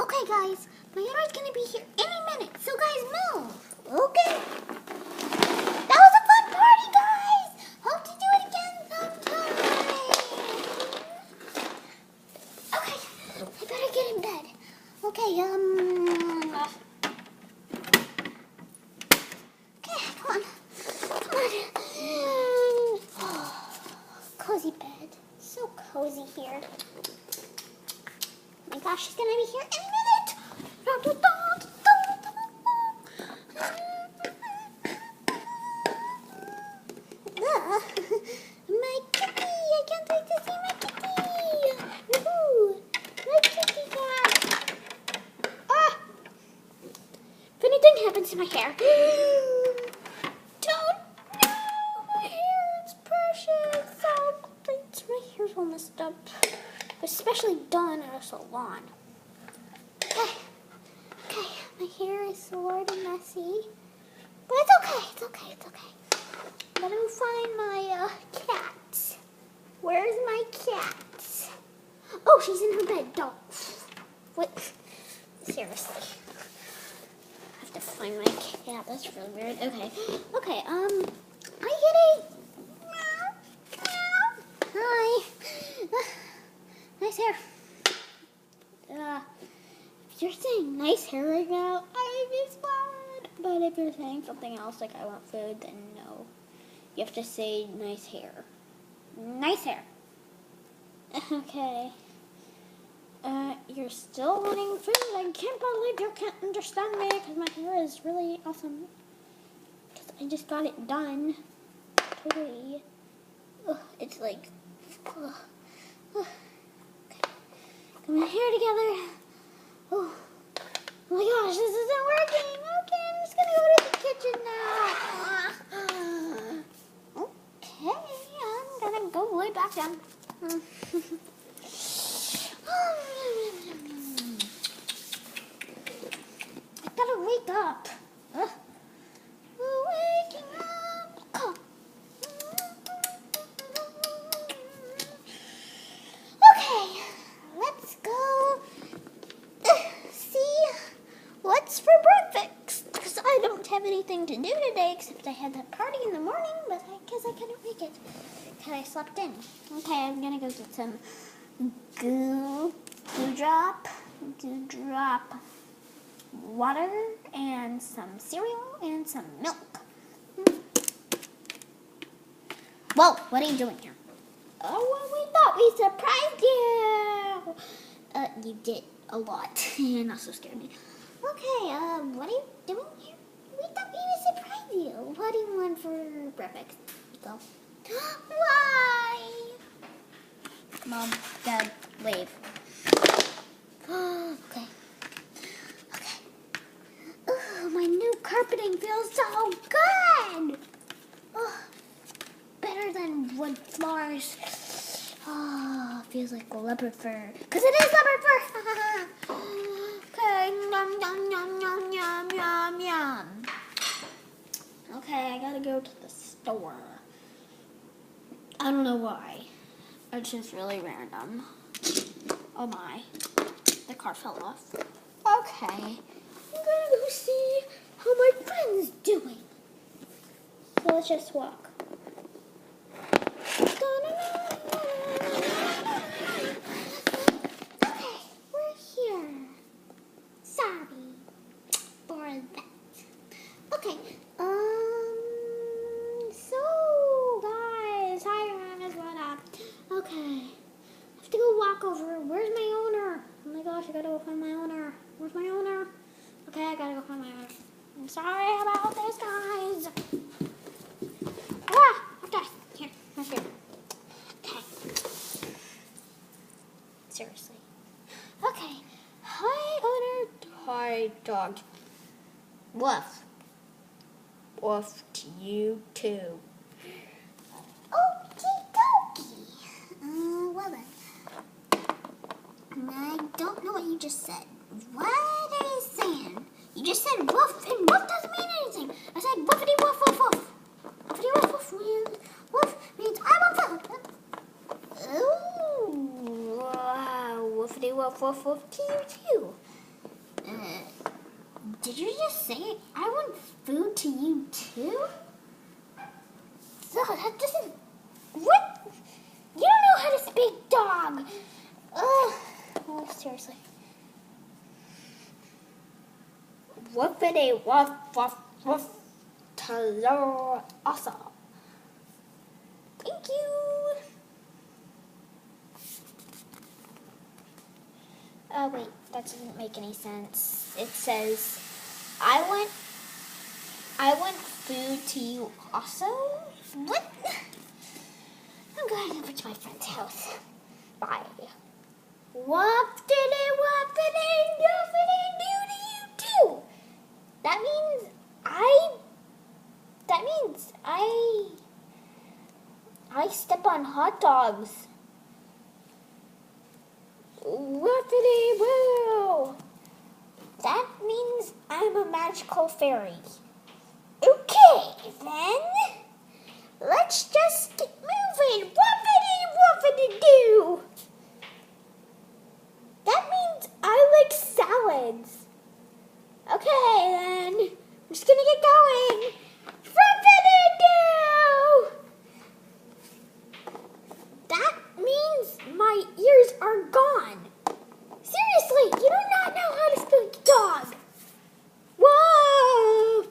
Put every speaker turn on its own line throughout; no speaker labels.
Okay, guys, my owner's gonna be here any minute, so guys, move. Okay. That was a fun party, guys. Hope to do it again sometime. Okay, I better get in bed. Okay, okay, come on. Cozy bed. So cozy here. Oh my gosh, she's gonna be here any minute. My kitty! I can't wait to see my kitty! Woohoo! My kitty cat! Ah! If anything happens to my hair, don't! No! My hair is precious! My hair's all messed up. Especially done at a salon. Okay, my hair is sort of messy. But it's okay, it's okay, it's okay. I'm gonna find my cat. Where's my cat? Oh, she's in her bed. Don't. What? Seriously. I have to find my cat. That's really weird. Okay. Okay, hi, kitty. Meow. Meow. Hi. Nice hair. If you're saying nice hair right now, I respond. But if you're saying something else, like I want food, then no. You have to say nice hair. Nice hair. Okay. You're still wanting food? I can't believe you can't understand me because my hair is really awesome. Because I just got it done. Totally. Ugh, it's like... Ugh. Ugh. Okay. Get my hair together. Oh my gosh, this isn't working. Okay, I'm just gonna go to the kitchen now. Okay, I'm gonna go lay back down. I gotta wake up. Waking up. Okay, let's go see what's for breakfast. Because I don't have anything to do today except I had that party in the morning, but I guess I couldn't make it because I slept in. Okay, I'm gonna go get some dewdrop water and some cereal and some milk. Whoa, what are you doing here? Oh, well, we thought we surprised you. You did a lot. Not so scared me. Okay, what are you doing here? We thought we would surprise you. What do you want for breakfast? Go. Why? Mom, Dad, wave. Okay. Okay. Oh, my new carpeting feels so good. Oh, better than wood floors. Oh, feels like leopard fur. Because it is leopard fur. Okay, yum, yum, yum, yum, yum, yum, yum. Okay, I gotta go to the store. I don't know why. It's just really random. Oh my. The car fell off. Okay. I'm gonna go see how my friend's doing. So let's just walk. Okay, we're here. Sorry for that. Okay, so guys, hi guys, what up? Okay, I have to go walk over. Where's my owner? Oh my gosh, I gotta go find my owner. Where's my owner? Okay, I gotta go find my owner. I'm sorry about this, guys. Ah, okay, here, right here. Okay. Seriously. Okay. Hi, owner. Hi, dog. Woof. Woof to you too. Okie dokie. Well then. I don't know what you just said. What are you saying? You just said woof, and woof doesn't mean anything. I said woofity woof woof woof. Woofity woof woof means woof means I want food. Ooh, wow, woofity woof woof woof to you too. Did you just say I want food to you too? So that doesn't... What? You don't know how to speak dog. Ugh. Oh, seriously. Woofity woof woof woof. Hello, awesome. Thank you. Oh wait, that doesn't make any sense. It says, I want food to you also? What? I'm going over to my friend's house. Bye. Whoop-diddy, whoop-diddy, doofity, doo to you too. That means I step on hot dogs. Whoopity woo! That means I'm a magical fairy. Okay, then. Let's just get moving. Whoopity doo! That means I like salads. Okay, then. I'm just gonna get going. Whoopity doo! That means my ears are gone. Seriously, you do not know how to speak dog. Whoa!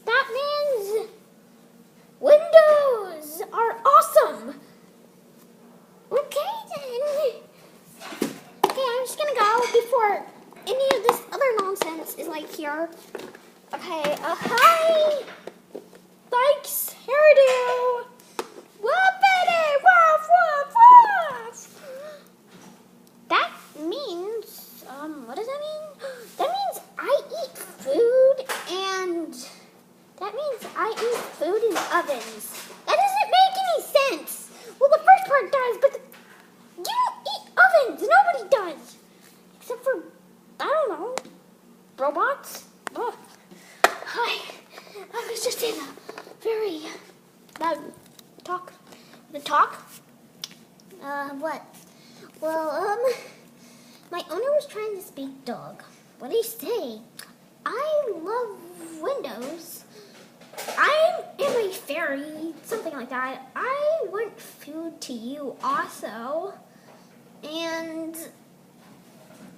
That means windows are awesome. Okay, then. Okay, I'm just gonna go before any of this other nonsense is like here. Okay, hi. Thanks, hairdo. Whoopity woof woof woof. That means, what does that mean? That means I eat food and that means I eat food in ovens. That doesn't make any sense. Well, the first part does, but you don't eat ovens. Nobody does. Except for, I don't know, robots. Ugh. Hi. I was just in a very loud talk. The talk? What? Well, my owner was trying to speak dog. What did he say? I love windows. I am a fairy, something like that. I want food to you also. And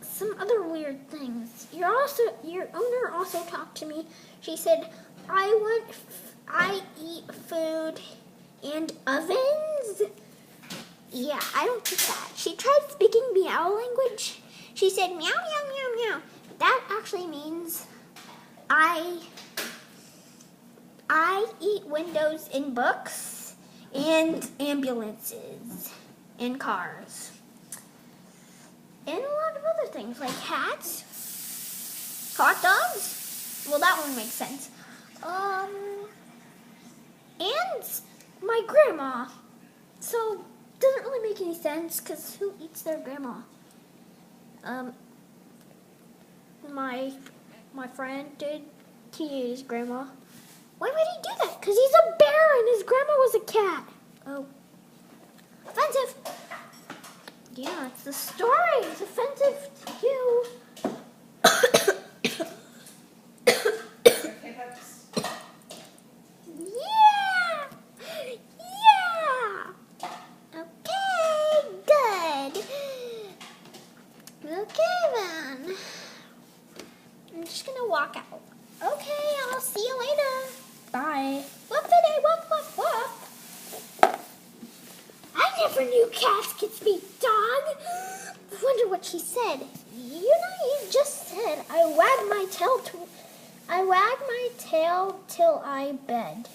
some other weird things. Your owner also talked to me. She said, I eat food and ovens? Yeah, I don't get that. She tried speaking meow language. She said meow, meow, meow, meow. That actually means I eat windows in books and ambulances and cars. And a lot of other things like hats, hot dogs. Well, that one makes sense. And my grandma. So, doesn't really make any sense because who eats their grandma? My friend did. He ate his grandma. Why would he do that? Because he's a bear and his grandma was a cat. Oh. Offensive. Yeah, it's the story. It's offensive to you. Yeah. Yeah. Okay, good. Okay, then. I'm just going to walk out. Okay, I'll see you later. Bye. Whoopity whoop whoop whoop. I never knew cats could speak dog. I wonder what she said. You know, you just said I wag my tail till I bed.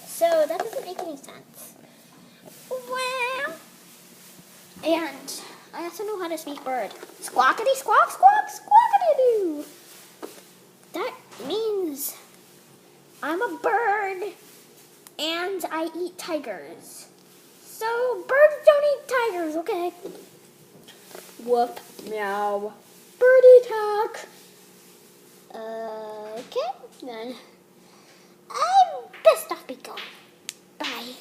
So that doesn't make any sense. Wow. And I also know how to speak bird. Squawkity squawk squawk squawkity doo. That means I'm a bird and I eat tigers. So birds don't eat tigers, okay? Whoop, meow, birdie talk. Okay, then I best off be going. Bye.